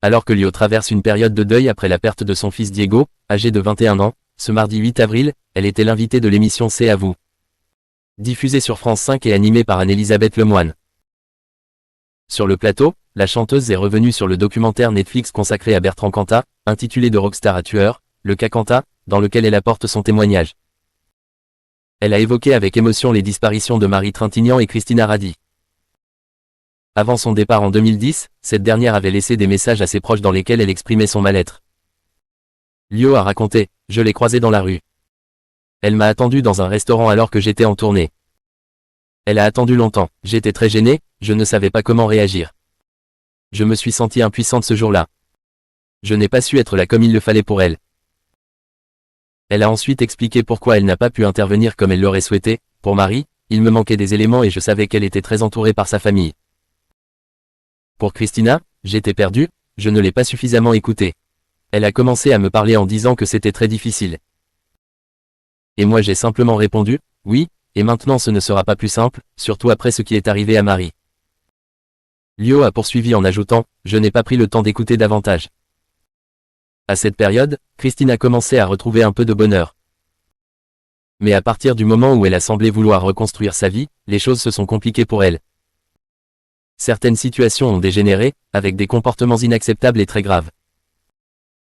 Alors que Lio traverse une période de deuil après la perte de son fils Diego, âgé de 21 ans, ce mardi 8 avril, elle était l'invitée de l'émission C'est à vous. Diffusée sur France 5 et animée par Anne-Elisabeth Lemoine. Sur le plateau, la chanteuse est revenue sur le documentaire Netflix consacré à Bertrand Cantat, intitulé De rockstar à tueur, le cas Cantat, dans lequel elle apporte son témoignage. Elle a évoqué avec émotion les disparitions de Marie Trintignant et Christina Radi. Avant son départ en 2010, cette dernière avait laissé des messages à ses proches dans lesquels elle exprimait son mal-être. Lio a raconté « Je l'ai croisée dans la rue. Elle m'a attendu dans un restaurant alors que j'étais en tournée. Elle a attendu longtemps, j'étais très gênée, je ne savais pas comment réagir. Je me suis sentie impuissante ce jour-là. Je n'ai pas su être là comme il le fallait pour elle. » Elle a ensuite expliqué pourquoi elle n'a pas pu intervenir comme elle l'aurait souhaité. Pour Marie, il me manquait des éléments et je savais qu'elle était très entourée par sa famille. Pour Christina, j'étais perdue, je ne l'ai pas suffisamment écoutée. Elle a commencé à me parler en disant que c'était très difficile. Et moi j'ai simplement répondu, oui, et maintenant ce ne sera pas plus simple, surtout après ce qui est arrivé à Marie. Lio a poursuivi en ajoutant, je n'ai pas pris le temps d'écouter davantage. À cette période, Christina commençait à retrouver un peu de bonheur. Mais à partir du moment où elle a semblé vouloir reconstruire sa vie, les choses se sont compliquées pour elle. Certaines situations ont dégénéré, avec des comportements inacceptables et très graves.